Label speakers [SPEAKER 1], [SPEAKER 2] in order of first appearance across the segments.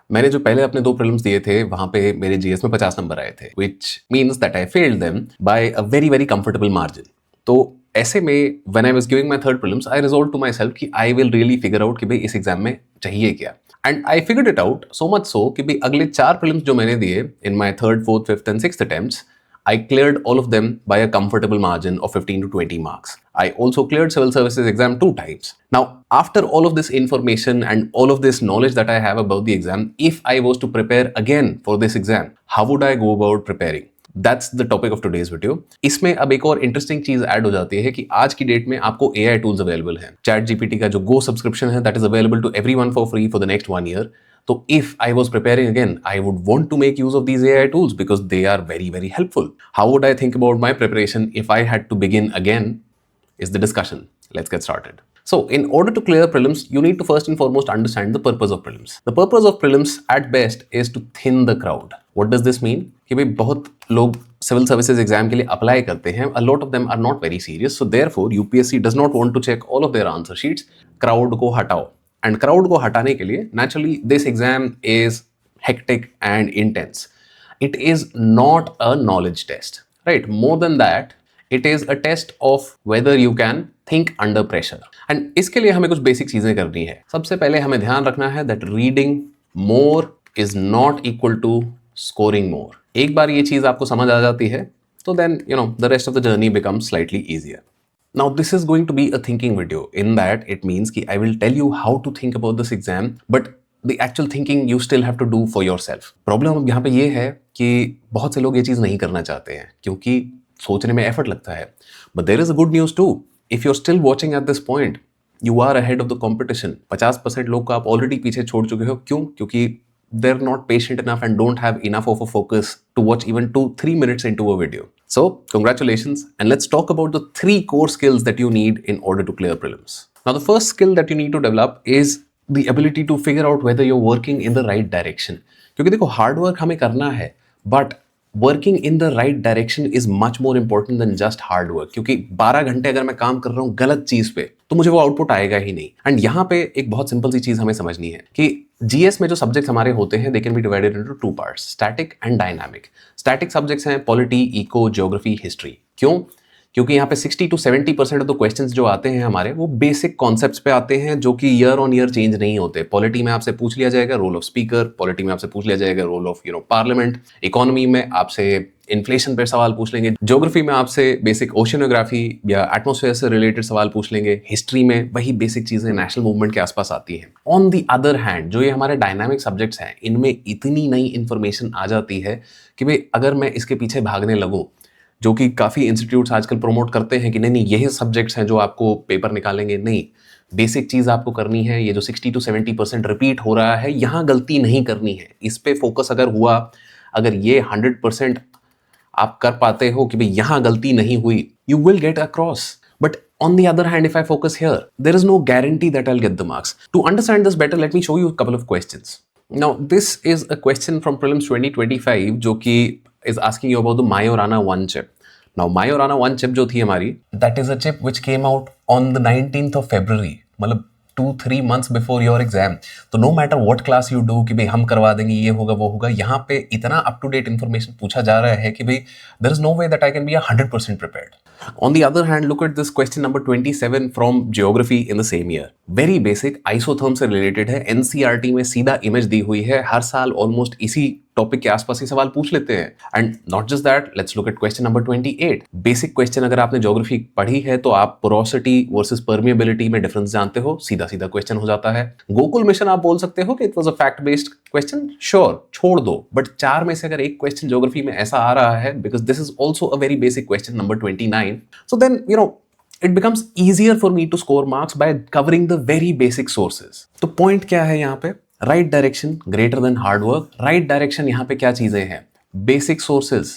[SPEAKER 1] मैंने जो पहले अपने 2 प्रीलिम्स दिए थे, वहाँ पे मेरे जीएस में 50 नंबर आए थे, which means that I failed them by a very very comfortable margin. तो ऐसे में when I was giving my third prelims, I resolve to myself कि I will really figure out कि भाई इस एग्जाम में चाहिए क्या। And I figured it out so much so कि भाई अगले 4 प्रीलिम्स जो मैंने दिए in my third, fourth, fifth and sixth attempts, I cleared all of them by a comfortable margin of 15 to 20 marks. I also cleared civil services exam 2 times. Now, after all of this information and all of this knowledge that I have about the exam, if I was to prepare again for this exam, how would I go about preparing? That's the topic of today's video. इसमें अब एक और interesting चीज add हो जाती है कि आज की डेट में आपको AI टूल्स अवेलेबल हैं। चैट जीपीटी का जो गो सब्सक्रिप्शन है that is available to everyone for free for the next 1 year. So if I was preparing again, I would want to make use of these AI tools because they are very, very helpful. How would I think about my preparation if I had to begin again is the discussion. Let's get started. So in order to clear prelims, you need to first and foremost understand the purpose of prelims. The purpose of prelims at best is to thin the crowd. What does this mean? कि भाई बहुत लोग civil services exam के लिए apply करते हैं. A lot of them are not very serious. So therefore UPSC does not want to check all of their answer sheets. Crowd को हटाओ. एंड क्राउड को हटाने के लिए naturally this exam is hectic and intense. It is not a knowledge test, right? More than that, it is a test of whether you can think under pressure. And इसके लिए हमें कुछ basic चीजें करनी है. सबसे पहले हमें ध्यान रखना है that reading more is not equal to scoring more. एक बार ये चीज आपको समझ आ जाती है तो then the rest of the journey becomes slightly easier. Now this is going to be a thinking video. In that it means कि I will tell you how to think about this exam, but the actual thinking you still have to do for yourself. Problem अब यहाँ पे ये है कि बहुत से लोग ये चीज़ नहीं करना चाहते हैं क्योंकि सोचने में एफर्ट लगता है. But there is a good news too. If you're still watching at this point, you are ahead of the competition. 50% लोग को आप ऑलरेडी पीछे छोड़ चुके हो. क्यों? क्योंकि they're not patient enough and don't have enough of a focus to watch even 2-3 minutes into a video. So, congratulations, and let's talk about the 3 core skills that you need in order to clear prelims. Now, the first skill that you need to develop is the ability to figure out whether you're working in the right direction. क्योंकि देखो hard work हमें करना है, but working in the right direction is much more important than just hard work. क्योंकि 12 घंटे अगर मैं काम कर रहा हूँ गलत चीज पे तो मुझे वो आउटपुट आएगा ही नहीं. एंड यहाँ पे एक बहुत सिंपल सी चीज हमें समझनी है कि जीएस में जो सब्जेक्ट्स हमारे होते हैं they can be divided into 2 parts, static and dynamic. Static subjects हैं पॉलिटी, इको, ज्योग्राफी, हिस्ट्री. क्यों? क्योंकि यहाँ पे 60 to 70% ऑफ द क्वेश्चंस जो आते हैं हमारे वो बेसिक कॉन्सेप्ट्स पे आते हैं जो कि ईयर ऑन ईयर चेंज नहीं होते. पॉलिटी में आपसे पूछ लिया जाएगा रोल ऑफ स्पीकर, पॉलिटी में आपसे पूछ लिया जाएगा रोल ऑफ पार्लियामेंट, इकोनॉमी में आपसे इन्फ्लेशन पर सवाल पूछ लेंगे, ज्योग्राफी में आपसे बेसिक ओशियोनोग्राफी या एटमॉस्फेयर से रिलेटेड सवाल पूछ लेंगे, हिस्ट्री में वही बेसिक चीजें नेशनल मूवमेंट के आसपास आती हैं. ऑन दी अदर हैंड जो ये हमारे डायनामिक सब्जेक्ट्स हैं इनमें इतनी नई इंफॉर्मेशन आ जाती है कि भाई अगर मैं इसके पीछे भागने लगूं, जो कि काफ़ी इंस्टीट्यूट्स आजकल प्रमोट करते हैं कि नहीं यही सब्जेक्ट्स हैं जो आपको पेपर निकालेंगे, नहीं, बेसिक चीज़ आपको करनी है. ये जो 60 to 70% रिपीट हो रहा है यहाँ गलती नहीं करनी है. इस पे फोकस अगर हुआ, अगर ये 100% आप कर पाते हो कि भाई यहाँ गलती नहीं हुई, you will get across. But on the other hand, if I focus here, there is no guarantee that I'll get the marks. To understand this better, let me show you a couple of questions. Now, this is a question from Prelims 2025 जो कि is asking you about the Majorana 1 chip. Now, Majorana 1 chip जो थी हमारी, that is a chip which came out on the 19th of February. मतलब 2-3 months before your exam. तो no matter what class you do कि भाई हम करवा देंगे, ये होगा वो होगा, यहाँ पे इतना up to date information पूछा जा रहा है कि भाई there is no way that I can be 100% prepared. On the other hand, look at this question number 27 from geography in the same year. Very basic, isotherm से related है, NCERT में सीधा इमेज दी हुई है, हर साल ऑलमोस्ट इसी topic के आसपास ही सवाल पूछ लेते हैं. And not just that, let's look at question number 28. Basic question अगर आपने ज्योग्राफी पढ़ी है तो आप पोरोसिटी वर्सेस परमिएबिलिटी में डिफरेंस जानते हो, सीधा सीधा क्वेश्चन हो जाता है. गोकुल मिशन आप बोल सकते हो कि it was a fact based question, sure, छोड़ दो, बट 4 में से अगर एक क्वेश्चन ज्योग्राफी में ऐसा आ रहा है, because this is also a very basic question number 29, so then it becomes easier for me to score marks by covering the very basic sources. तो पॉइंट क्या है यहाँ पे? Right direction greater than hard work. Right direction यहाँ पे क्या चीजें हैं? बेसिक सोर्सेज,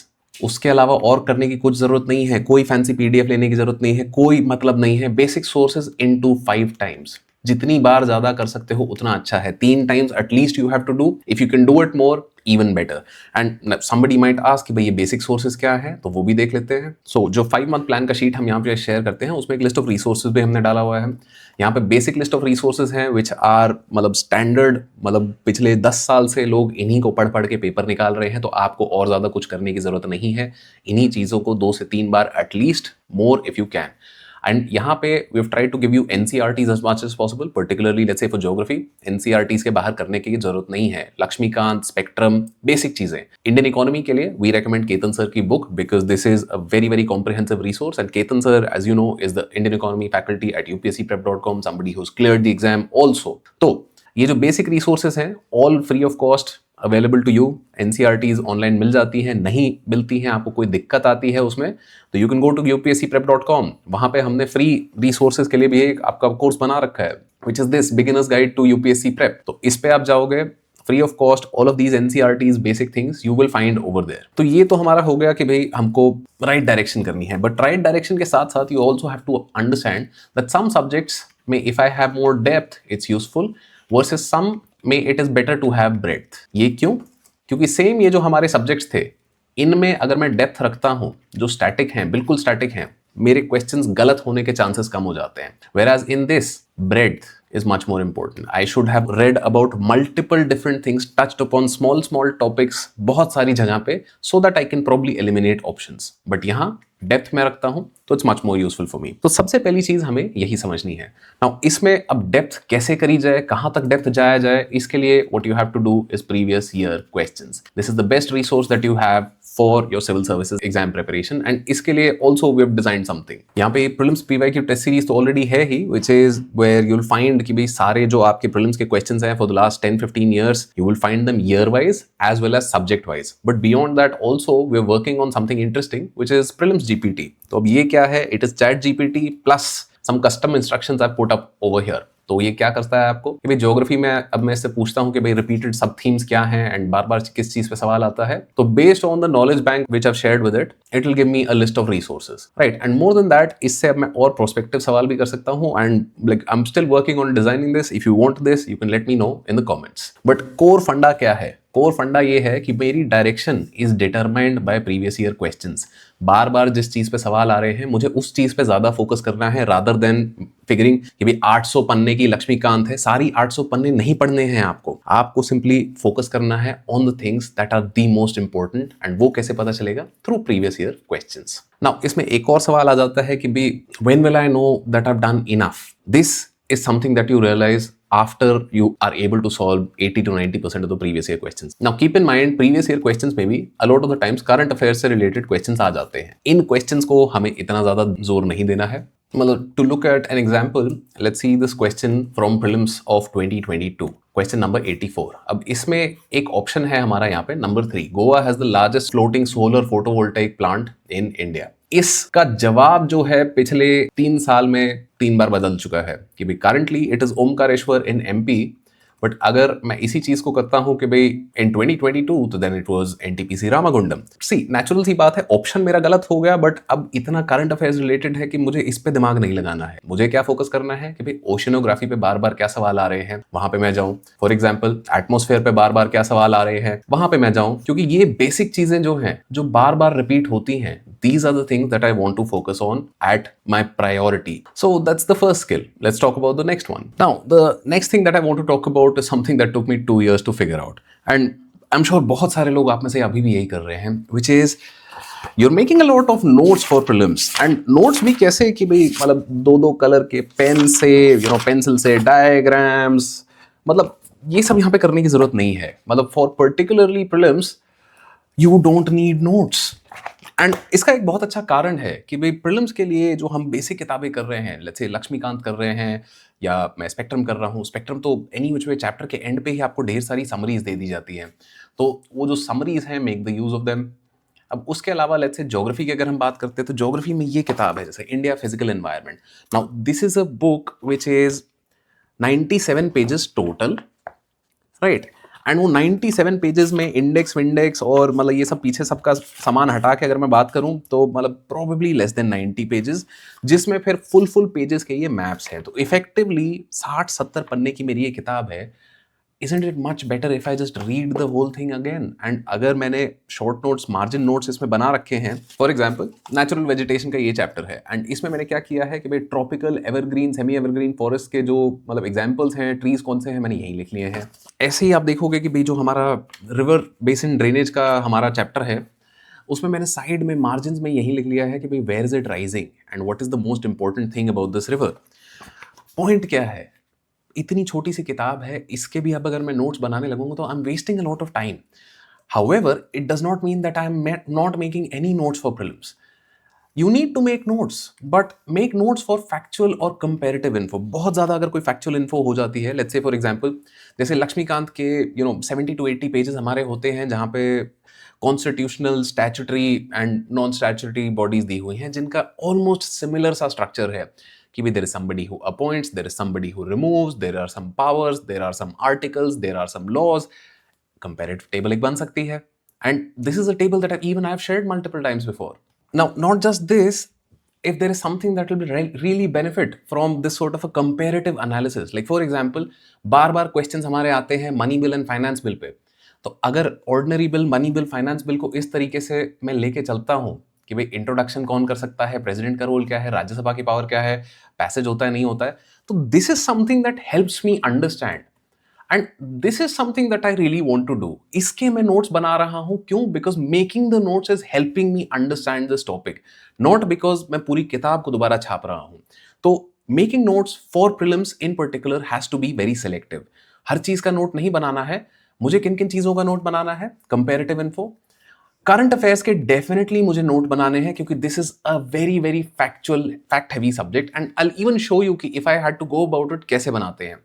[SPEAKER 1] उसके अलावा और करने की कुछ जरूरत नहीं है, कोई फैंसी पीडीएफ लेने की जरूरत नहीं है, कोई मतलब नहीं है. Basic sources into 5 times. जितनी बार ज्यादा कर सकते हो उतना अच्छा है. 3 times at least you have to do. If you can do it more, even better. And somebody might ask कि भाई ये basic sources क्या है, तो वो भी देख लेते हैं. So जो 5-month plan का sheet हम यहाँ पे शेयर करते हैं उसमें एक list of resources भी हमने डाला हुआ है. यहाँ पे बेसिक लिस्ट ऑफ रिसोर्सेज हैं विच आर मतलब स्टैंडर्ड, मतलब पिछले 10 साल से लोग इन्हीं को पढ़ पढ़ के पेपर निकाल रहे हैं, तो आपको और ज़्यादा कुछ करने की ज़रूरत नहीं है. इन्हीं चीज़ों को 2 से 3 बार at least, more if you can. And यहाँ पे we have tried to give you NCERTs as much as possible, particularly let's say for geography. NCERTs के बाहर करने की जरूरत नहीं है. लक्ष्मीकांत, स्पेक्ट्रम, बेसिक चीजें. इंडियन इकोनॉमी के लिए वी रेकमेंड केतन सर की book because this is a very very comprehensive resource. And Ketan sir, as you know, is the Indian economy faculty at upscprep.com, somebody who's cleared the exam also. तो ये जो basic resources हैं all free of cost available to you. NCERTs online मिल जाती हैं, नहीं मिलती हैं, आपको कोई दिक्कत आती है उसमें, तो you can go to upscprep.com. वहां पे हमने फ्री रिसोर्सेज के लिए भी एक आपका कोर्स बना रखा है which is this beginners guide to UPSC prep. तो इस पे आप जाओगे, free of cost, all of these NCERTs basic things you will find over there. तो ये तो हमारा हो गया कि भाई हमको राइट डायरेक्शन करनी है. बट राइट डायरेक्शन के साथ साथ you also have to understand that some subjects में if I have more depth it's useful versus some में it is better to have breadth. ये क्यों? क्योंकि सेम ये जो हमारे सब्जेक्ट्स थे, इनमें अगर मैं डेप्थ रखता हूं, जो स्टैटिक हैं, बिल्कुल स्टैटिक हैं, मेरे क्वेश्चंस गलत होने के चांसेस कम हो जाते हैं. Whereas in this, breadth is much more important. I should have read about multiple different things, touched upon small topics बहुत सारी जगह पे, so that I can probably eliminate options. But यहाँ डेप्थ में रखता हूं तो it's much more useful for me. तो सबसे पहली चीज हमें यही समझनी है. नाउ इसमें अब डेप्थ कैसे करी जाए, कहां तक डेप्थ जाया जाए, इसके लिए what you have to do is previous year questions. This is the best resource that you have for your civil services exam preparation. And इसके लिए also we have design something. यहाँ पे प्रीलिम्स पीवाईक्यू टेस्ट सीरीज तो already है ही, which is where you will find कि भाई सारे जो आपके प्रीलिम्स के क्वेश्चंस हैं for the last 10-15 years, you will find them year wise as well as subject wise. But beyond that also we are working on something interesting which is prelims GPT. तो अब ये क्या है? It is chat GPT plus some custom instructions I've put up over here. तो ये क्या करता है आपको कि भाई ज्योग्राफी में अब मैं इससे पूछता हूँ कि भाई रिपीटेड सब थीम्स क्या हैं एंड बार बार किस चीज पे सवाल आता है, तो based on the knowledge bank which I shared with it will give me a list of resources, right. And more than that, इससे अब मैं और प्रोस्पेक्टिव सवाल भी कर सकता हूँ. And like I am still working on designing this. If you want this you can let me know in the comments. But core फंडा क्या है? कोर फंडा ये है कि मेरी direction is determined by previous year questions. बार बार जिस चीज पे सवाल आ रहे हैं मुझे उस चीज पे ज्यादा फोकस करना है रादर देन फिगरिंग कि भाई 800 पन्ने की लक्ष्मीकांत है. सारी 800 पन्ने नहीं पढ़ने हैं आपको सिंपली फोकस करना है on the things that are the most important. And वो कैसे पता चलेगा? Through previous year questions. Now इसमें एक और सवाल आ जाता है कि भाई when will I know that I have done enough? This is something that you realize after you are able to solve 80 to 90% of the previous year questions. Now keep in mind, previous year questions में भी a lot of the times current affairs से related questions आ जाते हैं. इन questions को हमें इतना ज़्यादा जोर नहीं देना है. मतलब to look at an example, let's see this question from prelims of 2022. Question number 84. अब इसमें एक ऑप्शन है हमारा यहाँ पे number 3. Goa has the largest floating solar photovoltaic plant in India. इसका जवाब जो है पिछले 3 साल में 3 बार बदल चुका है कि भाई currently it is Omkareshwar in MP. But अगर मैं इसी चीज को करता हूं कि भाई इन 2022 तो then it was NTPC Ramagundam. सी नेचुरल सी बात है, ऑप्शन मेरा गलत हो गया, बट अब इतना करंट अफेयर्स रिलेटेड है कि मुझे इस पे दिमाग नहीं लगाना है. मुझे क्या फोकस करना है कि भाई ओशिनोग्राफी पे बार बार क्या सवाल आ रहे हैं, वहां पे मैं जाऊं. फॉर एग्जाम्पल एटमोस्फेयर पे बार बार क्या सवाल आ रहे हैं, वहां पे मैं जाऊं. क्योंकि ये बेसिक चीजें जो हैं जो बार बार रिपीट होती हैं, these are the things that I want to focus on at my priority. So that's the first skill. Let's talk about the next one. Now, the next thing that I want to talk about is something that took me 2 years to figure out. And I'm sure बहुत सारे लोग आप में से अभी भी यही कर रहे हैं, which is you're making a lot of notes for prelims. And notes भी कैसे कि भाई मतलब 2-2 कलर के पेन से, पेंसिल से, डायग्राम्स, मतलब ये सब यहाँ पे करने की जरूरत नहीं है. मतलब for particularly prelims, you don't need notes. And इसका एक बहुत अच्छा कारण है कि भाई प्रीलिम्स के लिए जो हम बेसिक किताबें कर रहे हैं, लेट्स से लक्ष्मीकांत कर रहे हैं या मैं स्पेक्ट्रम कर रहा हूँ. स्पेक्ट्रम तो एनी विच वे चैप्टर के एंड पे ही आपको ढेर सारी समरीज दे दी जाती हैं, तो वो जो समरीज हैं make the use of them. अब उसके अलावा लेट्स से ज्योग्राफी की अगर हम बात करते हैं तो ज्योग्राफी में ये किताब है जैसे India physical environment. Now this is a book which is 97 pages total, right. And वो 97 पेजेस में इंडेक्स विंडेक्स और मतलब ये सब पीछे सबका सामान हटा के अगर मैं बात करूं तो मतलब प्रोबेबली लेस देन 90 पेजेस, जिसमें फिर फुल पेजेस के ये मैप्स हैं. तो इफेक्टिवली 60-70 पन्ने की मेरी ये किताब है. isn't it much better if I just read the whole thing again? And अगर मैंने short notes, margin notes इसमें बना रखे हैं, for example, natural vegetation का ये chapter है, and इसमें मैंने क्या किया है कि भाई tropical, evergreen, semi evergreen forest के जो मतलब examples हैं, trees कौन से हैं, मैंने यही लिख लिए हैं. ऐसे ही आप देखोगे कि भाई जो हमारा river basin drainage का हमारा chapter है, उसमें मैंने साइड में मार्जिन में यही लिख लिया है कि भाई where is it rising and what is the most important thing about this river. Point क्या है, इतनी छोटी सी किताब है, इसके भी अब अगर मैं नोट्स बनाने लगूंगा तो I am wasting a lot of time. However, it does not mean that I am not making any notes for prelims. You need to make notes, but make notes for factual और comparative info. बहुत ज़्यादा अगर कोई factual info हो जाती है, let's say for example, जैसे लक्ष्मीकांत के 70 to 80 पेजेस हमारे होते हैं जहाँ पे constitutional, statutory and non statutory bodies दी हुई हैं जिनका ऑलमोस्ट सिमिलर सा स्ट्रक्चर है कि भी there is somebody who appoints, there is somebody who removes, there are some powers, there are some articles, there are some laws. Comparative table एक बन सकती है, and this is a table that even I have shared multiple times before. Now, not just this, if there is something that will be really benefit from this sort of a comparative analysis, like for example, bar bar questions हमारे आते हैं money bill and finance bill pay, तो अगर ordinary bill, money bill, finance bill को इस तरीके से मैं लेके चलता हूं कि भाई इंट्रोडक्शन कौन कर सकता है, प्रेसिडेंट का रोल क्या है, राज्यसभा की पावर क्या है, पैसेज होता है नहीं होता है, तो this is something that helps me understand. And this is something that I really want to do. इसके मैं नोट्स बना रहा हूं, क्यों? Because making the notes is helping me understand this topic, not because मैं पूरी किताब को दोबारा छाप रहा हूं. तो making notes for prelims in particular has to be very selective. हर चीज का नोट नहीं बनाना है. मुझे किन किन चीजों का नोट बनाना है? कंपेरेटिव इन्फो, करंट अफेयर्स के डेफिनेटली मुझे नोट बनाने हैं क्योंकि this is a very very factual, fact heavy subject, and I will even show you कि if I had to go about it कैसे बनाते हैं.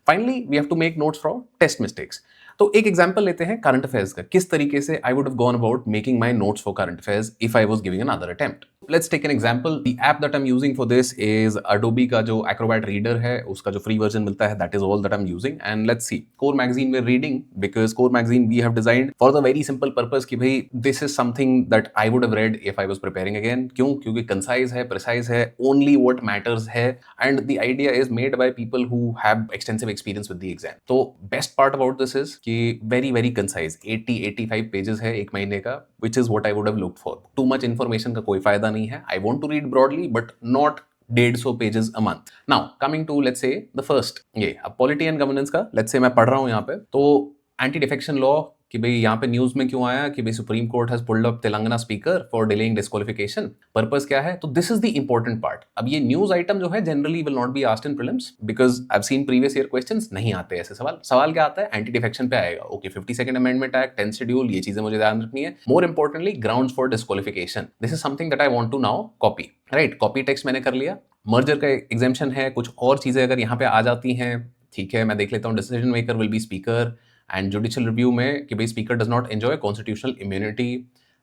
[SPEAKER 1] Finally we have to make notes from test mistakes. तो एक example लेते हैं current affairs का, किस तरीके से I would have gone about making my notes for current affairs if I was giving another attempt. Let's take an example. The app that I am using for this is Adobe का जो Acrobat reader है, उसका जो free version मिलता है, that is all that I am using. And let's see, core magazine में reading, because core magazine we have designed for the very simple purpose कि भाई this is something that I would have read if I was preparing again. क्यों? क्योंकि concise है, precise है, only what matters है, and the idea is made by people who have extensive experience with the exam. तो best part about this is कि very very concise, 80-85 pages है एक महीने का, which is what I would have looked for. Too much information का कोई फायदा नहीं है. I want to read broadly but not 150 pages a month. Now coming to let's say the first, ये अब पॉलिटी एंड गवर्नेंस का let's say मैं पढ़ रहा हूं यहाँ पे. तो एंटी डिफेक्शन लॉ कि भाई यहाँ पे न्यूज में क्यों आया कि भाई supreme court has pulled up Telangana speaker for delaying disqualification. Purpose क्या है? तो this is the important part. अब ये न्यूज आइटम जो है generally will not be asked in prelims because I have scene previous year questions, नहीं आते ऐसे सवाल. सवाल क्या आता है? एंटी डिफेक्शन पे आएगा. Okay, 52nd amendment act, 10th schedule, ये चीजें मुझे ध्यान रखनी है. More importantly grounds for disqualification. This is something that I want to now copy. Right, copy text मैंने कर लिया. मर्जर का एग्जेम्पशन है, कुछ और चीजें अगर यहाँ पे आ जाती हैं, ठीक है, मैं देख लेता हूँ. Decision maker will be speaker, and judicial review में कि भाई speaker does not enjoy constitutional immunity,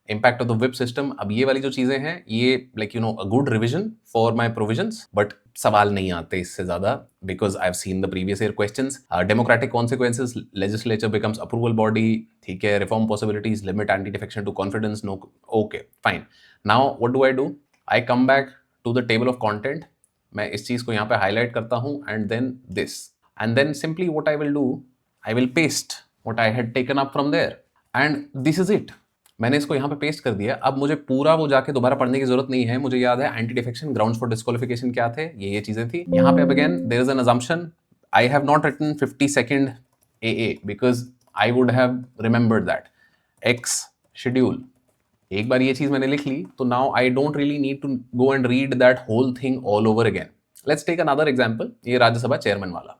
[SPEAKER 1] impact of the whip system. अब ये वाली जो चीजें हैं, ये like a good revision for my provisions, but सवाल नहीं आते इससे ज्यादा because I have seen the previous year questions. Democratic consequences, legislature becomes approval body, ठीक है, reform possibilities, limit anti defection to confidence, no. Okay fine. Now what do? I come back to the table of content. मैं इस चीज को यहाँ पे highlight करता हूँ, and then this, and then simply what I will do, I will paste what I had taken up from there, and this is it. मैंने इसको यहाँ पे पेस्ट कर दिया. अब मुझे पूरा वो जाके दोबारा पढ़ने की जरूरत नहीं है. मुझे याद है anti defection, grounds for disqualification क्या थे, ये चीजें थी. यहाँ पे अब again there is an assumption. I have not written 52nd AA because I would have remembered that. X schedule, एक बार ये चीज मैंने लिख ली, तो now I don't really need to go and read that whole thing all over again. Let's take another example. ये Rajya Sabha chairman वाला.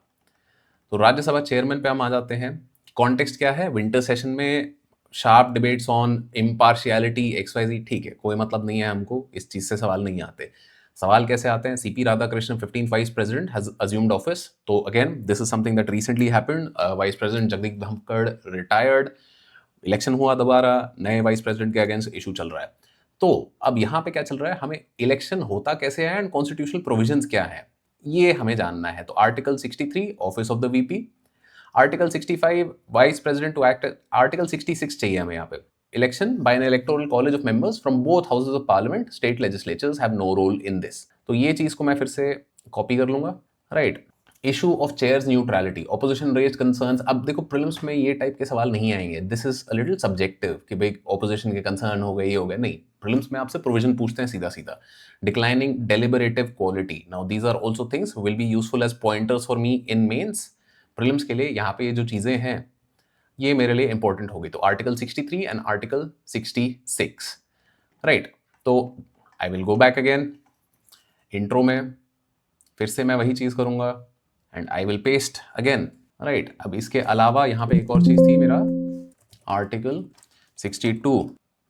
[SPEAKER 1] तो राज्यसभा चेयरमैन पे हम आ जाते हैं. कॉन्टेक्स्ट क्या है? विंटर सेशन में sharp debates on impartiality, XYZ. ठीक है, कोई मतलब नहीं है हमको, इस चीज से सवाल नहीं आते. सवाल कैसे आते हैं? CP Radhakrishnan 15th vice president has assumed office. तो again this is something that recently happened. Vice president Jagdeep Dhankhar retired, election हुआ दोबारा, नए वाइस प्रेसिडेंट के अगेंस्ट इशू चल रहा है. तो अब यहाँ पे क्या चल रहा है? हमें इलेक्शन होता कैसे है एंड कॉन्स्टिट्यूशनल प्रोविजंस क्या है, ये हमें जानना है. तो article 63 office of the VP, article 65 vice president to act, article 66 चाहिए हमें यहाँ पे, election by an electoral college of members from both houses of parliament, state legislatures have no role in this. तो ये चीज को मैं फिर से कॉपी कर लूंगा. Right, issue of chair's neutrality, opposition raise concerns. अब देखो प्रीलिम्स में ये टाइप के सवाल नहीं आएंगे, this is a little subjective कि भाई ऑपोजिशन के कंसर्न हो गए, ये हो गए, नहीं। प्रीलिम्स में आपसे प्रोविजन पूछते हैं सीधा सीधा। Declining deliberative quality, now these are also things will be useful as pointers for me in mains. Prelims के लिए यहाँ पे ये जो चीजें हैं ये मेरे लिए इंपॉर्टेंट होगी। तो आर्टिकल 63 एंड आर्टिकल 66, राइट। तो I will go back again intro में, फिर से मैं वही चीज करूंगा and I will paste again, right. अब इसके अलावा यहाँ पे एक और चीज थी मेरा, आर्टिकल 62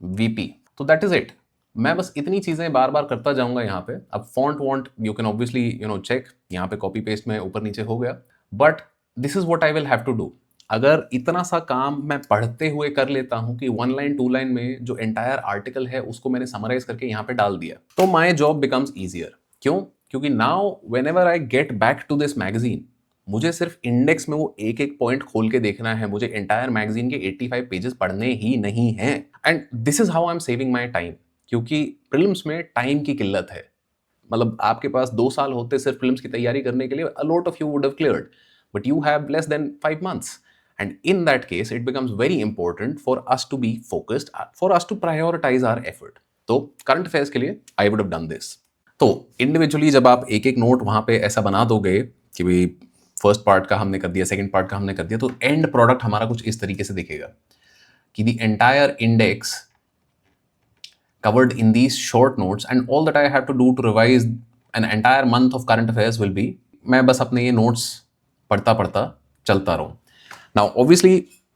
[SPEAKER 1] वीपी। तो दैट इज इट। मैं बस इतनी चीजें बार बार करता जाऊंगा यहाँ पे। अब font want you can obviously check, यहाँ पे कॉपी पेस्ट में ऊपर नीचे हो गया, but this is what I will have to do. अगर इतना सा काम मैं पढ़ते हुए कर लेता हूं कि 1 लाइन 2 लाइन में जो एंटायर आर्टिकल है उसको मैंने समराइज करके यहाँ पे डाल दिया, तो माई जॉब बिकम्स ईजियर। क्यों? क्योंकि now whenever I get back to this magazine, मुझे सिर्फ इंडेक्स में वो एक एक पॉइंट खोल के देखना है, मुझे एंटायर मैगजीन के 85 पेजेस पढ़ने ही नहीं हैं। And this is how I am saving my time, क्योंकि प्रीलिम्स में टाइम की किल्लत है। मतलब आपके पास 2 साल होते सिर्फ फिल्म्स की तैयारी करने के लिए, a lot of you would have cleared, but you have less than 5 months, and in that case it becomes very important for us to be focused, for us to prioritize our effort. तो current affairs के लिए I would have done this. तो individually जब आप एक एक note वहां पे ऐसा बना दोगे कि भाई फर्स्ट पार्ट का हमने कर दिया, सेकंड पार्ट का हमने कर दिया, तो एंड प्रोडक्ट हमारा कुछ इस तरीके से दिखेगा कि the entire index covered in these short notes, and all that I have to do to revise an entire month of current affairs will be, मैं बस अपने ये notes पढ़ता पढ़ता चलता रहूं. Now obviously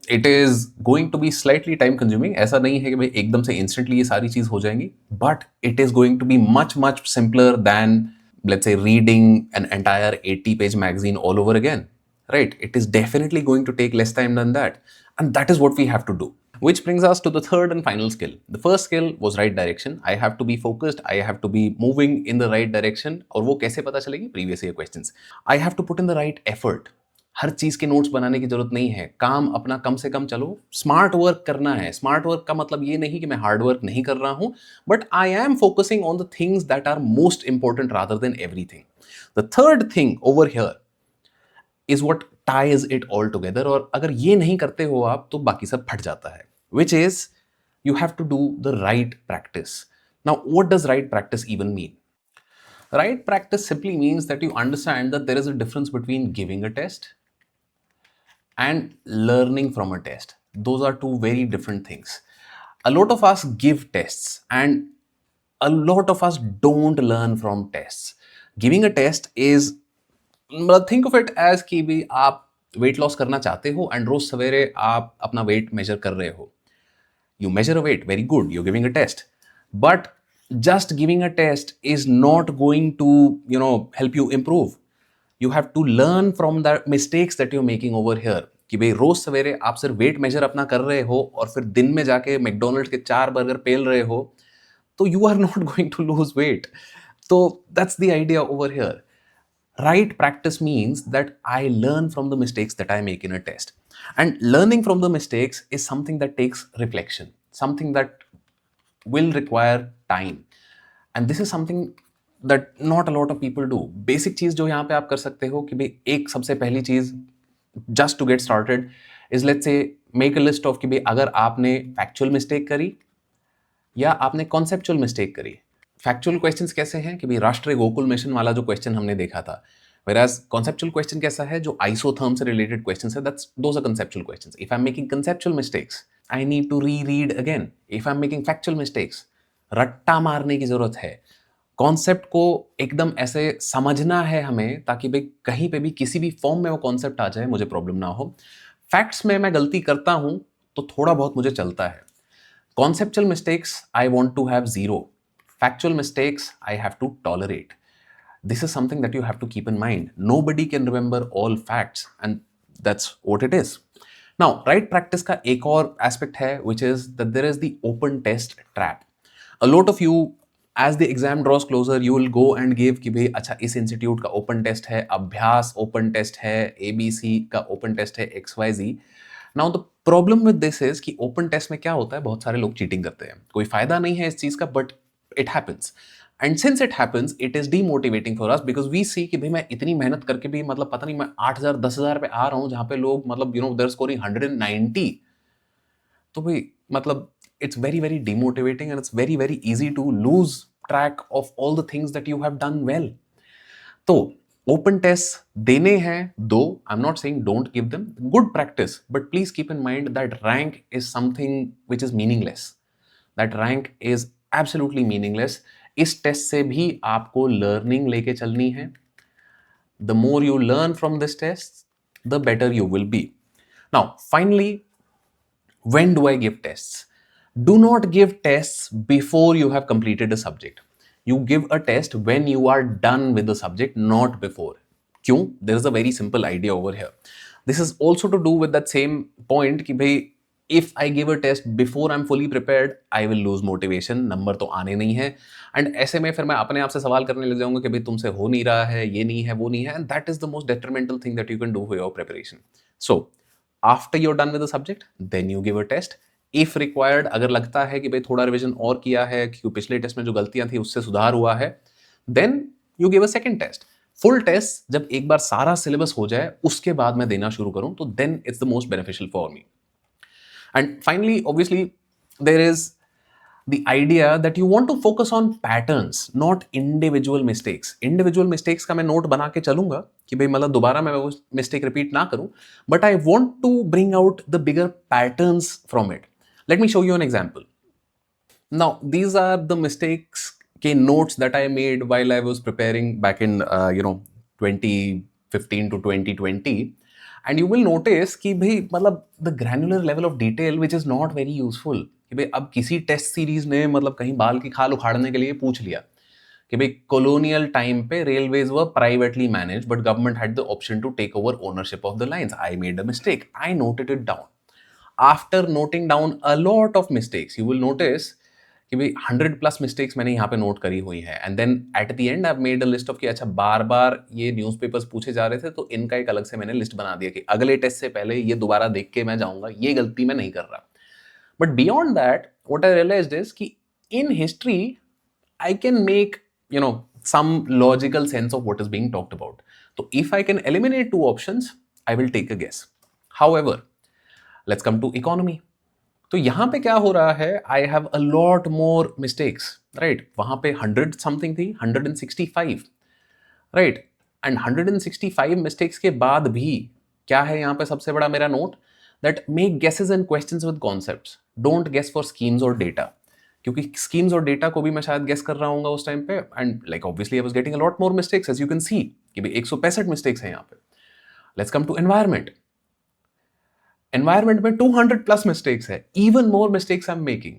[SPEAKER 1] it is going to be slightly time consuming. ऐसा नहीं है कि भाई एकदम से instantly ये सारी चीज हो जाएंगी, but it is going to be much simpler than, let's say, reading an entire 80-page magazine all over again, right? It is definitely going to take less time than that, and that is what we have to do. Which brings us to the third and final skill. The first skill was right direction. I have to be focused. I have to be moving in the right direction. और वो कैसे पता चलेगी? Previous year questions. I have to put in the right effort. हर चीज के notes बनाने की जरूरत नहीं है, काम अपना कम से कम चलो, स्मार्ट वर्क करना है। स्मार्ट वर्क का मतलब ये नहीं कि मैं हार्ड वर्क नहीं कर रहा हूं, but I am focusing on the things that are most important rather than everything. The third thing over here is what ties it all together, और अगर ये नहीं करते हो आप तो बाकी सब फट जाता है, which is you have to do the right practice. Now, what does right practice even mean? Right practice simply means that you understand that there is a difference between giving a test and learning from a test. Those are two very different things. A lot of us give tests and a lot of us don't learn from tests. Giving a test is, think of it as कि भी आप weight loss करना चाहते हो and रोज सवेरे आप अपना weight measure कर रहे हो. You measure a weight, very good, you're giving a test, but just giving a test is not going to help you improve. You have to learn from the mistakes that you're making over here. कि भाई रोज सवेरे आप सिर्फ weight measure अपना कर रहे हो और फिर दिन में जाके मैकडोनल्ड्स के 4 बर्गर पेल रहे हो, तो you are not going to lose weight. So that's the idea over here. Right practice means that I learn from the mistakes that I make in a test. And learning from the mistakes is something that takes reflection, something that will require time. And this is something that not a lot of people do. Basic चीज जो यहाँ पे आप कर सकते हो कि भाई एक सबसे पहली चीज just to get started is, let's say, make a list of कि भाई अगर आपने factual mistake करी या आपने conceptual mistake करी. फैक्चुअल क्वेश्चंस कैसे हैं कि भाई राष्ट्रीय गोकुल मिशन वाला जो क्वेश्चन हमने देखा था, whereas conceptual क्वेश्चन कैसा है, जो isotherm से रिलेटेड क्वेश्चंस है, those are conceptual questions. If I'm making conceptual mistakes, I need to reread again. If I'm making factual mistakes, रट्टा मारने की जरूरत है, कॉन्सेप्ट को एकदम ऐसे समझना है हमें ताकि भाई कहीं पे भी किसी भी फॉर्म में वो कॉन्सेप्ट आ जाए मुझे प्रॉब्लम ना हो. फैक्ट्स में मैं गलती करता हूं तो थोड़ा बहुत मुझे चलता है. Conceptual mistakes, I want to have zero. Factual mistakes, I have to tolerate. This is something that you have to keep in mind. Nobody can remember all facts, and that's what it is. Now, right practice का एक और aspect है, which is that there is the open test trap. A lot of you, as the exam draws closer, you will go and give कि भाई अच्छा इस institute का open test है, अभ्यास ओपन टेस्ट है, ABC का ओपन टेस्ट है, XYZ. Now the problem with this is कि ओपन टेस्ट में क्या होता है, बहुत सारे लोग चीटिंग करते हैं. कोई फायदा नहीं है इस चीज का, but it happens. And since it happens it is demotivating for us because we see कि भाई मैं इतनी मेहनत करके भी मतलब पता नहीं मैं 8,000 10,000 पे आ रहा हूं जहां पे लोग मतलब दे आर स्कोरिंग 190. तो भाई मतलब it's very very demotivating and it's very very easy to lose track of all the things that you have done well. तो ओपन टेस्ट देने हैं दो, I am not saying don't give them, good practice, but please keep in mind that rank is something which is meaningless. That rank is absolutely meaningless. इस test से भी आपको learning लेके चलनी है. The more you learn from this test the better you will be. Now finally, when do I give tests? Do not give tests before you have completed a subject. You give a test when you are done with the subject, not before. क्यों? There is a very simple idea over here. This is also to do with that same point कि भाई if I give a test before I'm fully prepared, I will lose motivation. Number तो आने नहीं है. And ऐसे में फिर मैं अपने आप से सवाल करने लग जाऊंगा कि भाई तुमसे हो नहीं रहा है, ये नहीं है, वो नहीं है. And that is the most detrimental thing that you can do for your preparation. So after you're done with the subject then you give a test. If required, अगर लगता है कि भाई थोड़ा रिविजन और किया है क्योंकि पिछले टेस्ट में जो गलतियां थी उससे सुधार हुआ है, then you give a second test. Full test जब एक बार सारा सिलेबस हो जाए उसके बाद मैं देना शुरू करूं तो then it's the most beneficial for me. And finally, obviously, there is the idea that you want to focus on patterns, not individual mistakes. Individual mistakes का मैं नोट बना के चलूंगा कि भाई मतलब दोबारा मैं वो मिस्टेक रिपीट ना करूं, but I want to bring out the bigger patterns from it. Let me show you an example. Now, these are the mistakes के notes that I made while I was preparing back in 2015 to 2020. And you will notice कि भाई मतलब the granular level of detail which is not very useful. कि भाई अब किसी test series ने मतलब कहीं बाल की खाल उखाड़ने के लिए पूछ लिया कि भाई कॉलोनियल टाइम पे railways were privately manage but government had the option to take over ownership of the lines. I made a mistake, I noted it down. After noting down a lot of mistakes you will notice कि भाई 100+ mistakes मैंने यहाँ पे note करी हुई है. And then at the end I made a list of कि अच्छा बार बार ये न्यूज़पेपर्स पूछे जा रहे थे तो इनका एक अलग से मैंने लिस्ट बना दिया कि अगले टेस्ट से पहले ये दोबारा देख के मैं जाऊंगा, ये गलती मैं नहीं कर रहा. But beyond that what I realized is कि in history I can make some logical sense of what is being talked about. So if I can eliminate two options, I will take a guess. However, let's come to economy. तो यहां पे क्या हो रहा है, I have a lot more mistakes, right. वहां पे 100 something थी, 165, राइट. एंड 165 मिस्टेक्स के बाद भी क्या है यहां पे सबसे बड़ा मेरा note, that make guesses and questions with concepts, don't guess for schemes और डेटा. क्योंकि स्कीम्स और डेटा को भी मैं शायद गेस कर रहा हूँ उस टाइम पे. And like obviously I was getting a lot more mistakes as you can see कि भाई 165 मिस्टेक्स हैं यहाँ पे. Let's come to environment. Environment में 200+ मिस्टेक्स है, even more mistakes I am making.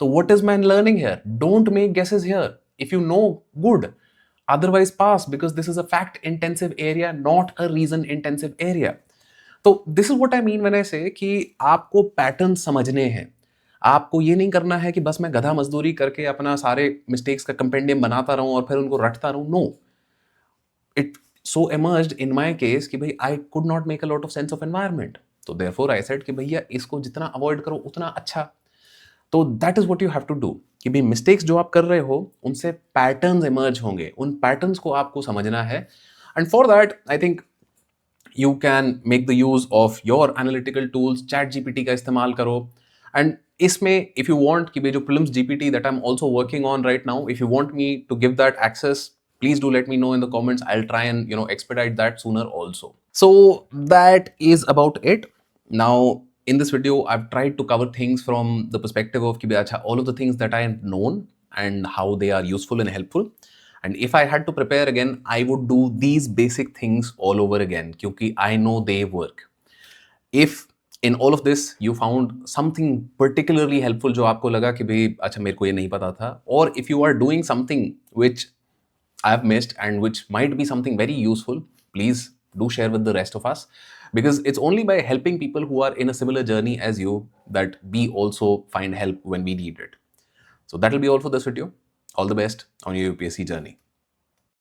[SPEAKER 1] तो what is my learning here? Don't make guesses here. If you know, good, otherwise pass because this is a fact intensive area, not a reason intensive area. तो this is what I mean when I say कि आपको pattern समझने हैं. आपको ये नहीं करना है कि बस मैं गधा मजदूरी करके अपना सारे मिस्टेक्स का कंपेंडियम बनाता रहूं और फिर उनको रटता रहूं. No, it so emerged in my case कि भाई I could not make a lot of sense of environment. तो therefore I said कि भैया इसको जितना अवॉइड करो उतना अच्छा. तो that is what you have to do कि भाई मिस्टेक्स जो आप कर रहे हो उनसे पैटर्न्स इमर्ज होंगे, उन पैटर्न्स को आपको समझना है. And for that I think you can make the use of your analytical tools. Chat GPT का इस्तेमाल करो. एंड इसमें इफ यू वांट कि भाई जो prelims GPT that I am also working on right now, if you want me to give that access, please do let me know in the comments. I'll try and expedite that sooner also. So that is about it. Now in this video I've tried to cover things from the perspective of all of the things that I have known and how they are useful and helpful. And if I had to prepare again, I would do these basic things all over again because I know they work. If in all of this you found something particularly helpful जो आपको लगा कि भाई अच्छा मेरे को ये नहीं पता था, or if you are doing something which I have missed and which might be something very useful, please do share with the rest of us, because it's only by helping people who are in a similar journey as you that we also find help when we need it. So that will be all for this video. All the best on your UPSC journey.